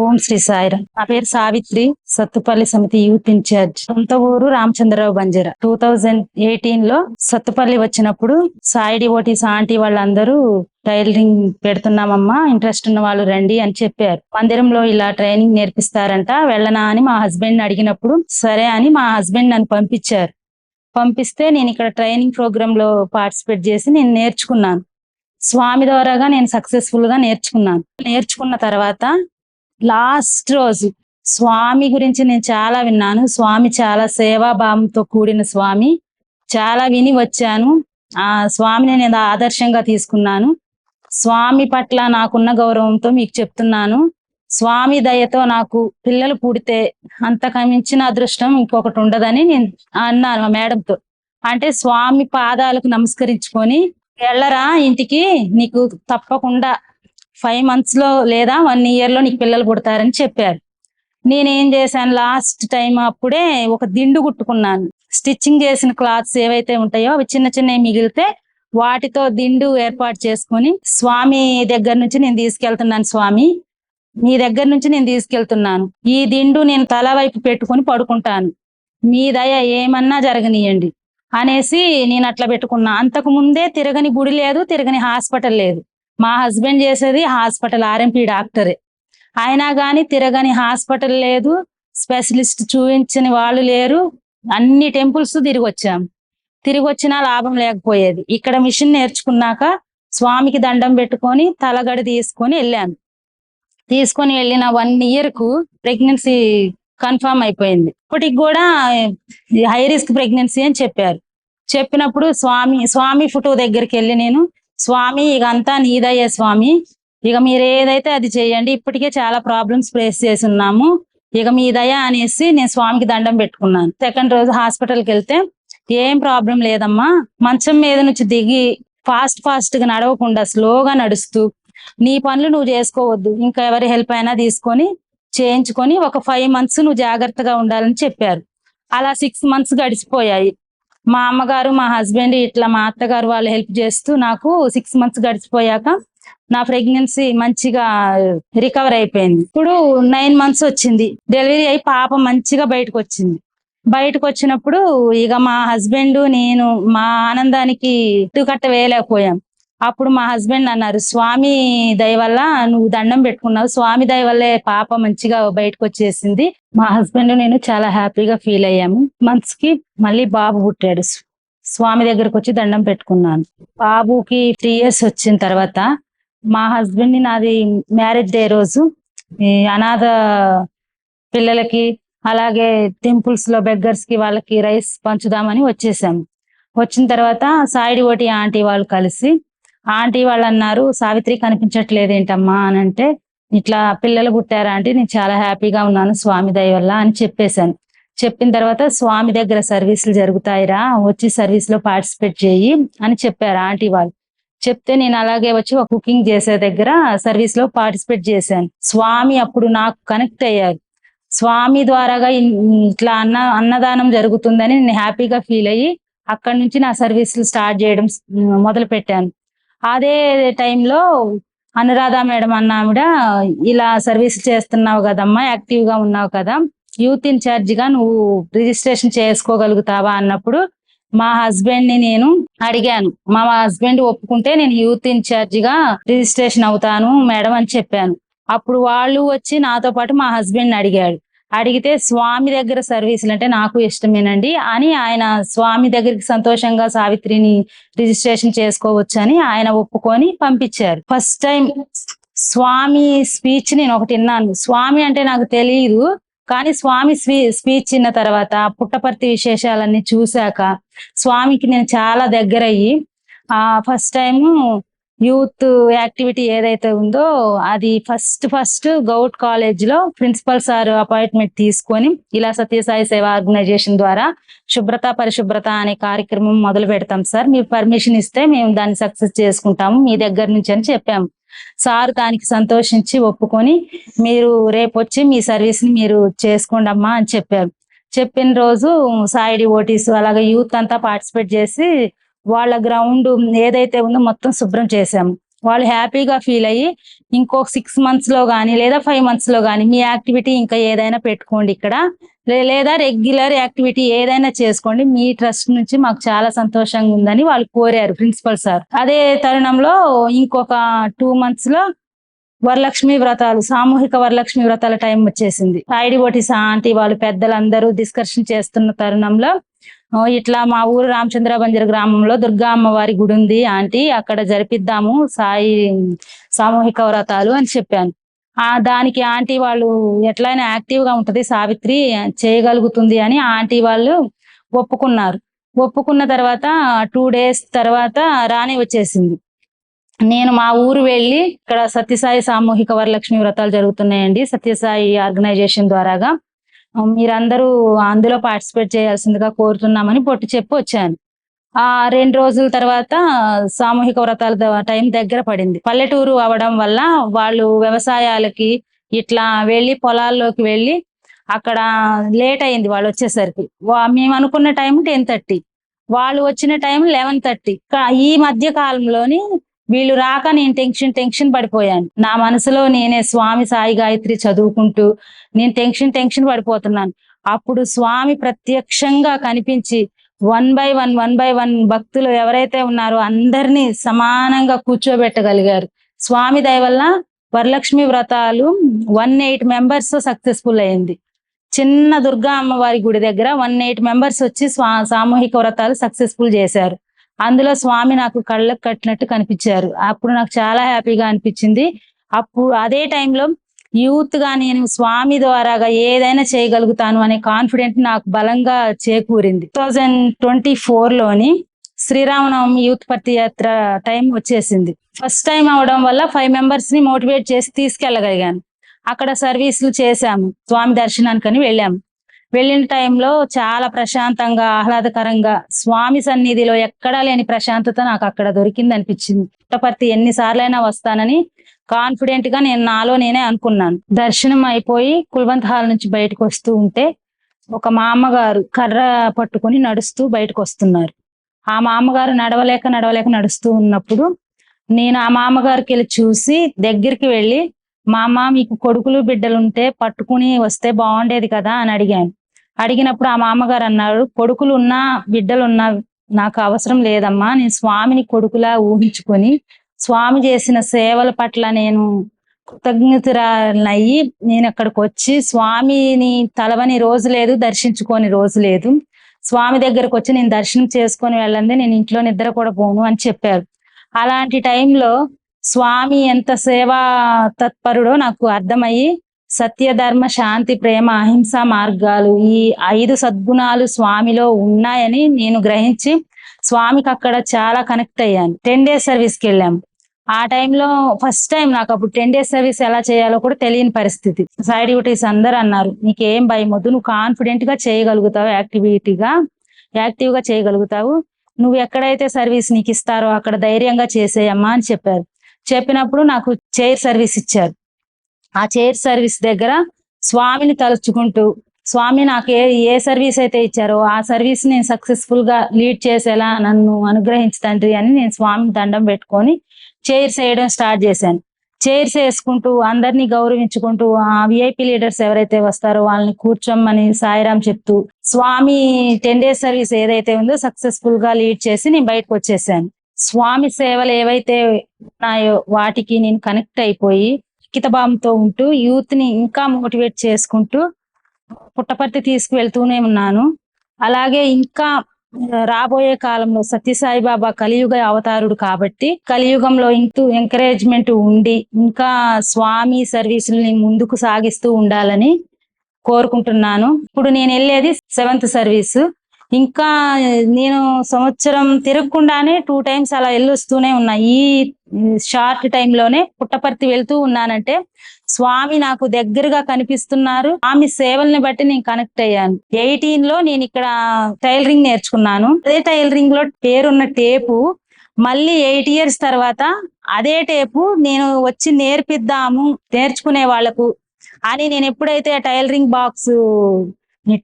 ఓం శ్రీ సాయిరాం. నా పేరు సావిత్రి, సత్తుపల్లి సమితి యూత్ ఇన్ఛార్జ్. సొంత ఊరు రామచంద్రరావు బంజారా. 2018 లో సత్తుపల్లి వచ్చినప్పుడు సాయి డివోటీస్ ఆంటీ వాళ్ళందరూ టైలరింగ్ పెడుతున్నామమ్మా, ఇంట్రెస్ట్ ఉన్న వాళ్ళు రండి అని చెప్పారు. మందిరంలో ఇలా ట్రైనింగ్ నేర్పిస్తారంట, వెళ్ళనా అని మా హస్బెండ్ అడిగినప్పుడు సరే అని మా హస్బెండ్ నన్ను పంపించారు. పంపిస్తే నేను ఇక్కడ ట్రైనింగ్ ప్రోగ్రామ్ లో పార్టిసిపేట్ చేసి నేను నేర్చుకున్నాను. స్వామి ద్వారాగా నేను సక్సెస్ఫుల్ గా నేర్చుకున్నాను. నేర్చుకున్న తర్వాత లాస్ట్ రోజు స్వామి గురించి నేను చాలా విన్నాను. స్వామి చాలా సేవాభావంతో కూడిన స్వామి. చాలా విని వచ్చాను. ఆ స్వామిని నేను ఆదర్శంగా తీసుకున్నాను. స్వామి పట్ల నాకున్న గౌరవంతో మీకు చెప్తున్నాను. స్వామి దయతో నాకు పిల్లలు పుడితే అంతకమించిన అదృష్టం ఇంకొకటి ఉండదని నేను అన్నాను మా మేడంతో. అంటే స్వామి పాదాలకు నమస్కరించుకొని వెళ్ళరా ఇంటికి, నీకు తప్పకుండా 5 months లో లేదా 1 year లో నీకు పిల్లలు పుడతారని చెప్పారు. నేనేం చేశాను, లాస్ట్ టైం అప్పుడే ఒక దిండు కుట్టుకున్నాను. స్టిచ్చింగ్ చేసిన క్లాత్స్ ఏవైతే ఉంటాయో అవి చిన్న చిన్నవి మిగిలితే వాటితో దిండు ఏర్పాటు చేసుకుని స్వామి దగ్గర నుంచి నేను తీసుకెళ్తున్నాను. స్వామి మీ దగ్గర నుంచి నేను తీసుకెళ్తున్నాను, ఈ దిండు నేను తల వైపు పెట్టుకుని పడుకుంటాను, మీ దయ ఏమన్నా జరగనియండి అనేసి నేను అట్లా పెట్టుకున్నా. అంతకు ముందే తిరగని గుడి లేదు, తిరగని హాస్పిటల్ లేదు. మా హస్బెండ్ చేసేది హాస్పిటల్, ఆర్ఎంపీ డాక్టరే. అయినా కానీ తిరగని హాస్పిటల్ లేదు, స్పెషలిస్ట్ చూపించని వాళ్ళు లేరు. అన్ని టెంపుల్స్ తిరిగి వచ్చాం. తిరిగి వచ్చినా లాభం లేకపోయేది. ఇక్కడ మిషన్ నేర్చుకున్నాక స్వామికి దండం పెట్టుకొని తలగడి తీసుకొని వెళ్ళాను. తీసుకొని వెళ్ళిన 1 year కు ప్రెగ్నెన్సీ కన్ఫర్మ్ అయిపోయింది. ఇప్పటికి కూడా హై రిస్క్ ప్రెగ్నెన్సీ అని చెప్పారు. చెప్పినప్పుడు స్వామి ఫోటో దగ్గరికి వెళ్ళి నేను, స్వామి ఇక అంతా నీదయ్యే స్వామి, ఇక మీరు ఏదైతే అది చేయండి, ఇప్పటికే చాలా ప్రాబ్లమ్స్ ఫేస్ చేసి ఉన్నాము, ఇక మీ దయ అనేసి నేను స్వామికి దండం పెట్టుకున్నాను. సెకండ్ రోజు హాస్పిటల్కి వెళ్తే ఏం ప్రాబ్లం లేదమ్మా, మంచం మీద నుంచి దిగి ఫాస్ట్ గా నడవకుండా స్లోగా నడుస్తూ నీ పనులు నువ్వు చేసుకోవద్దు, ఇంకా ఎవరి హెల్ప్ అయినా తీసుకొని చేయించుకొని ఒక 5 months నువ్వు జాగ్రత్తగా ఉండాలని చెప్పారు. అలా 6 months గడిచిపోయాయి. మా అమ్మగారు, మా హస్బెండ్, ఇట్లా మా అత్తగారు వాళ్ళు హెల్ప్ చేస్తూ నాకు 6 months గడిచిపోయాక నా ప్రెగ్నెన్సీ మంచిగా రికవర్ అయిపోయింది. ఇప్పుడు 9 months వచ్చింది. డెలివరీ అయి పాప మంచిగా బయటకు వచ్చింది. బయటకు వచ్చినప్పుడు ఇక మా హస్బెండ్ నేను మా ఆనందానికి ఇటుకట్ట వేయలేకపోయాం. అప్పుడు మా హస్బెండ్ అన్నారు, స్వామి దయ వల్ల నువ్వు దండం పెట్టుకున్నావు, స్వామి దయ వల్లే పాప మంచిగా బయటకు వచ్చేసింది. మా హస్బెండ్ నేను చాలా హ్యాపీగా ఫీల్ అయ్యాము. మంత్స్ కి మళ్ళీ బాబు పుట్టాడు. స్వామి దగ్గరకు వచ్చి దండం పెట్టుకున్నాను. బాబుకి 3 years వచ్చిన తర్వాత మా హస్బెండ్ నాది మ్యారేజ్ డే రోజు అనాథ పిల్లలకి అలాగే టెంపుల్స్ లో బెగ్గర్స్ కి వాళ్ళకి రైస్ పంచుదామని వచ్చేసాము. వచ్చిన తర్వాత సాయి డివోటీ ఆంటీ వాళ్ళు కలిసి, ఆంటీ వాళ్ళు అన్నారు, సావిత్రి కనిపించట్లేదు ఏంటమ్మా అని అంటే, ఇట్లా పిల్లలు పుట్టారా అంటే నేను చాలా హ్యాపీగా ఉన్నాను స్వామి దయ వల్ల అని చెప్పేశాను. చెప్పిన తర్వాత స్వామి దగ్గర సర్వీసులు జరుగుతాయిరా, వచ్చి సర్వీస్ లో పార్టిసిపేట్ చేయి అని చెప్పారు ఆంటీ వాళ్ళు. చెప్తే నేను అలాగే వచ్చి ఒక కుకింగ్ చేసే దగ్గర సర్వీస్ లో పార్టిసిపేట్ చేశాను. స్వామి అప్పుడు నాకు కనెక్ట్ అయ్యారు. స్వామి ద్వారాగా ఇట్లా అన్నదానం జరుగుతుందని నేను హ్యాపీగా ఫీల్ అయ్యి అక్కడి నుంచి నా సర్వీసులు స్టార్ట్ చేయడం మొదలు పెట్టాను. అదే టైంలో అనురాధ మేడం అన్నావిడ, ఇలా సర్వీస్ చేస్తున్నావు కదమ్మా, యాక్టివ్ గా ఉన్నావు కదా, యూత్ ఇన్ఛార్జ్ గా నువ్వు రిజిస్ట్రేషన్ చేసుకోగలుగుతావా అన్నప్పుడు మా హస్బెండ్ ని నేను అడిగాను. మా హస్బెండ్ ఒప్పుకుంటే నేను యూత్ ఇన్ఛార్జ్ గా రిజిస్ట్రేషన్ అవుతాను మేడం అని చెప్పాను. అప్పుడు వాళ్ళు వచ్చి నాతో పాటు మా హస్బెండ్ అడిగాడు. అడిగితే స్వామి దగ్గర సర్వీసులు అంటే నాకు ఇష్టమేనండి అని ఆయన స్వామి దగ్గరికి సంతోషంగా సావిత్రిని రిజిస్ట్రేషన్ చేసుకోవచ్చు అని ఆయన ఒప్పుకొని పంపించారు. ఫస్ట్ టైం స్వామి స్పీచ్ నేను ఒకటి విన్నాను. స్వామి అంటే నాకు తెలియదు, కానీ స్వామి స్పీచ్ విన్న తర్వాత పుట్టపర్తి విశేషాలన్నీ చూశాక స్వామికి నేను చాలా దగ్గరయ్యి ఫస్ట్ టైము యూత్ యాక్టివిటీ ఏదైతే ఉందో అది ఫస్ట్ గౌట్ కాలేజ్ లో ప్రిన్సిపల్ సార్ అపాయింట్మెంట్ తీసుకొని ఇలా సత్యసాయి సేవా ఆర్గనైజేషన్ ద్వారా శుభ్రత పరిశుభ్రత అనే కార్యక్రమం మొదలు పెడతాం సార్, మీరు పర్మిషన్ ఇస్తే మేము దాన్ని సక్సెస్ చేసుకుంటాము మీ దగ్గర నుంచి అని చెప్పాము. సార్ దానికి సంతోషించి ఒప్పుకొని మీరు రేపు వచ్చి మీ సర్వీస్ ని మీరు చేసుకోండి అమ్మా అని చెప్పారు. చెప్పిన రోజు సాయి డివోటీస్ అలాగే యూత్ అంతా పార్టిసిపేట్ చేసి వాళ్ళ గ్రౌండ్ ఏదైతే ఉందో మొత్తం శుభ్రం చేశాము. వాళ్ళు హ్యాపీగా ఫీల్ అయ్యి ఇంకొక 6 months లో కానీ లేదా 5 months లో కానీ మీ యాక్టివిటీ ఇంకా ఏదైనా పెట్టుకోండి ఇక్కడ, లేదా రెగ్యులర్ యాక్టివిటీ ఏదైనా చేసుకోండి, మీ ట్రస్ట్ నుంచి మాకు చాలా సంతోషంగా ఉందని వాళ్ళు కోరారు ప్రిన్సిపల్ సార్. అదే తరుణంలో ఇంకొక 2 months లో వరలక్ష్మి వ్రతాలు, సామూహిక వరలక్ష్మి వ్రతాల టైం వచ్చేసింది. సాయిడివోటి ఆంటీ వాళ్ళు పెద్దలందరూ డిస్కషన్ చేస్తున్న తరుణంలో ఇట్లా మా ఊరు రామచంద్ర బంజర్ గ్రామంలో దుర్గా అమ్మవారి గుడి ఉంది ఆంటీ, అక్కడ జరిపిద్దాము సామూహిక వ్రతాలు అని చెప్పాను. దానికి ఆంటీ వాళ్ళు ఎట్లయినా యాక్టివ్ గా ఉంటది సావిత్రి, చేయగలుగుతుంది అని ఆంటీ వాళ్ళు ఒప్పుకున్నారు. ఒప్పుకున్న తర్వాత 2 days తర్వాత రాణి వచ్చేసింది. నేను మా ఊరు వెళ్ళి ఇక్కడ సత్యసాయి సామూహిక వరలక్ష్మి వ్రతాలు జరుగుతున్నాయండి సత్యసాయి ఆర్గనైజేషన్ ద్వారాగా, మీరందరూ అందులో పార్టిసిపేట్ చేయాల్సిందిగా కోరుతున్నామని పొట్టు చెప్పి వచ్చాను. 2 రోజుల తర్వాత సామూహిక వ్రతాల టైం దగ్గర పడింది. పల్లెటూరు అవడం వల్ల వాళ్ళు వ్యవసాయాలకి ఇట్లా వెళ్ళి పొలాల్లోకి వెళ్ళి అక్కడ లేట్ అయింది వాళ్ళు వచ్చేసరికి. మేము అనుకున్న టైం 10:30, వాళ్ళు వచ్చిన టైం 11:30. ఈ మధ్య కాలంలోని వీళ్ళు రాక నేను టెన్షన్ పడిపోయాను. నా మనసులో నేనే స్వామి సాయి గాయత్రి చదువుకుంటూ నేను టెన్షన్ పడిపోతున్నాను. అప్పుడు స్వామి ప్రత్యక్షంగా కనిపించి 1 by 1 భక్తులు ఎవరైతే ఉన్నారో అందరినీ సమానంగా కూర్చోబెట్టగలిగారు. స్వామి దయ వల్ల వరలక్ష్మి వ్రతాలు 18 members సక్సెస్ఫుల్ అయింది. చిన్న దుర్గా అమ్మవారి గుడి దగ్గర 18 members వచ్చి సామూహిక వ్రతాలు సక్సెస్ఫుల్ చేశారు. అందులో స్వామి నాకు కళ్ళకు కట్టినట్టు కనిపించారు. అప్పుడు నాకు చాలా హ్యాపీగా అనిపించింది. అప్పుడు అదే టైంలో యూత్ గా నేను స్వామి ద్వారాగా ఏదైనా చేయగలుగుతాను అనే కాన్ఫిడెంట్ నాకు బలంగా చేకూరింది. 2024లోని శ్రీరామనవమి యూత్ పత్తియాత్ర టైం వచ్చేసింది. ఫస్ట్ టైం అవడం వల్ల 5 members ని మోటివేట్ చేసి తీసుకెళ్ళగలిగాను. అక్కడ సర్వీసులు చేశాము, స్వామి దర్శనానికని వెళ్ళాము. వెళ్ళిన టైంలో చాలా ప్రశాంతంగా ఆహ్లాదకరంగా స్వామి సన్నిధిలో ఎక్కడా లేని ప్రశాంతత నాకు అక్కడ దొరికింది అనిపించింది. పుట్టపర్తి ఎన్నిసార్లైనా వస్తానని కాన్ఫిడెంట్ గా నేను నాలో నేనే అనుకున్నాను. దర్శనం అయిపోయి కుల్వంత్ హాల్ నుంచి బయటకు వస్తూ ఉంటే ఒక మా అమ్మగారు కర్ర పట్టుకుని నడుస్తూ బయటకు వస్తున్నారు. ఆ మా అమ్మగారు నడవలేక నడుస్తూ ఉన్నప్పుడు నేను ఆ మా అమ్మగారికి వెళ్ళి చూసి దగ్గరికి వెళ్ళి, మా అమ్మ మీకు కొడుకులు బిడ్డలుంటే పట్టుకుని వస్తే బాగుండేది కదా అని అడిగాను. అడిగినప్పుడు ఆ మామగారు అన్నారు, కొడుకులు ఉన్నా బిడ్డలున్నా నాకు అవసరం లేదమ్మా, నేను స్వామిని కొడుకులా ఊహించుకొని స్వామి చేసిన సేవల పట్ల నేను కృతజ్ఞతలయ్యి నేను అక్కడికి వచ్చి స్వామిని తలవని రోజు లేదు, దర్శించుకోని రోజు లేదు. స్వామి దగ్గరకు వచ్చి నేను దర్శనం చేసుకొని వెళ్ళండి, నేను ఇంట్లో నిద్ర కూడా పోను అని చెప్పారు. అలాంటి టైంలో స్వామి ఎంత సేవా తత్పరుడో నాకు అర్థమయ్యి సత్య ధర్మ శాంతి ప్రేమ అహింస మార్గాలు ఈ 5 సద్గుణాలు స్వామిలో ఉన్నాయని నేను గ్రహించి స్వామికి అక్కడ చాలా కనెక్ట్ అయ్యాను. 10 days సర్వీస్కి వెళ్ళాము. ఆ టైంలో ఫస్ట్ టైం నాకు అప్పుడు 10 days సర్వీస్ ఎలా చేయాలో కూడా తెలియని పరిస్థితి. సైడ్ డ్యూటీస్ అందరూ అన్నారు, నీకేం భయం వద్దు, నువ్వు కాన్ఫిడెంట్ గా చేయగలుగుతావు, యాక్టివ్ గా చేయగలుగుతావు, నువ్వు ఎక్కడైతే సర్వీస్ నీకు ఇస్తారో అక్కడ ధైర్యంగా చేసేయమ్మా అని చెప్పారు. చెప్పినప్పుడు నాకు చైర్ సర్వీస్ ఇచ్చారు. ఆ చైర్ సర్వీస్ దగ్గర స్వామిని తలుచుకుంటూ, స్వామి నాకు ఏ సర్వీస్ అయితే ఇచ్చారో ఆ సర్వీస్ నేను సక్సెస్ఫుల్ గా లీడ్ చేసేలా నన్ను అనుగ్రహించు తండ్రి అని నేను స్వామిని దండం పెట్టుకొని చైర్స్ వేయడం స్టార్ట్ చేశాను. చైర్స్ వేసుకుంటూ అందరినీ గౌరవించుకుంటూ ఆ విఐపి లీడర్స్ ఎవరైతే వస్తారో వాళ్ళని కూర్చోమని సాయిరాం చెప్తూ స్వామి 10 days సర్వీస్ ఏదైతే ఉందో సక్సెస్ఫుల్ గా లీడ్ చేసి నేను బయటకు వచ్చేసాను. స్వామి సేవలు ఏవైతే ఉన్నాయో వాటికి నేను కనెక్ట్ అయిపోయి కితభావంతో ఉంటూ యూత్ ని ఇంకా మోటివేట్ చేసుకుంటూ పుట్టపర్తి తీసుకువెళ్తూనే ఉన్నాను. అలాగే ఇంకా రాబోయే కాలంలో సత్యసాయి బాబా కలియుగ అవతారుడు కాబట్టి కలియుగంలో ఇంటూ ఎంకరేజ్మెంట్ ఉండి ఇంకా స్వామి సర్వీసుల్ని ముందుకు సాగిస్తూ ఉండాలని కోరుకుంటున్నాను. ఇప్పుడు నేను వెళ్ళేది 7th సర్వీస్. ఇంకా నేను సంవత్సరం తిరగకుండానే 2 times అలా వెళ్ళొస్తూనే ఉన్నా. ఈ షార్ట్ టైంలోనే పుట్టపర్తి వెళ్తూ ఉన్నానంటే స్వామి నాకు దగ్గరగా కనిపిస్తున్నారు. స్వామి సేవల్ని బట్టి నేను కనెక్ట్ అయ్యాను. 18లో నేను ఇక్కడ టైలరింగ్ నేర్చుకున్నాను. అదే టైలరింగ్ లో పేరున్న టేపు మళ్ళీ 8 years తర్వాత అదే టేపు నేను వచ్చి నేర్చుకునే వాళ్ళకు అని నేను ఎప్పుడైతే ఆ టైలరింగ్ బాక్స్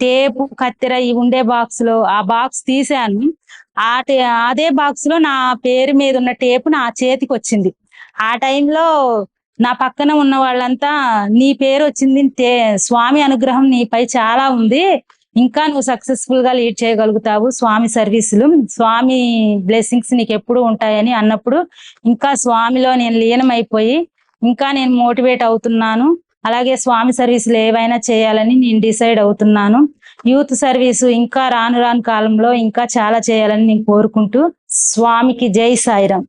టేపు కత్తెర ఇవి ఉండే బాక్స్ లో ఆ బాక్స్ తీసాను, అదే బాక్స్ లో నా పేరు మీద ఉన్న టేపు నా చేతికి వచ్చింది. ఆ టైంలో నా పక్కన ఉన్న వాళ్ళంతా నీ పేరు వచ్చింది, స్వామి అనుగ్రహం నీపై చాలా ఉంది, ఇంకా నువ్వు సక్సెస్ఫుల్ గా లీడ్ చేయగలుగుతావు, స్వామి సర్వీసులు, స్వామి బ్లెస్సింగ్స్ నీకు ఎప్పుడు ఉంటాయని అన్నప్పుడు ఇంకా స్వామిలో నేను లీనమైపోయి ఇంకా నేను మోటివేట్ అవుతున్నాను. అలాగే స్వామి సర్వీసులు ఏవైనా చేయాలని నేను డిసైడ్ అవుతున్నాను. యూత్ సర్వీసు ఇంకా రాను రాను కాలంలో ఇంకా చాలా చేయాలని నేను కోరుకుంటూ, స్వామికి జై సాయిరాం.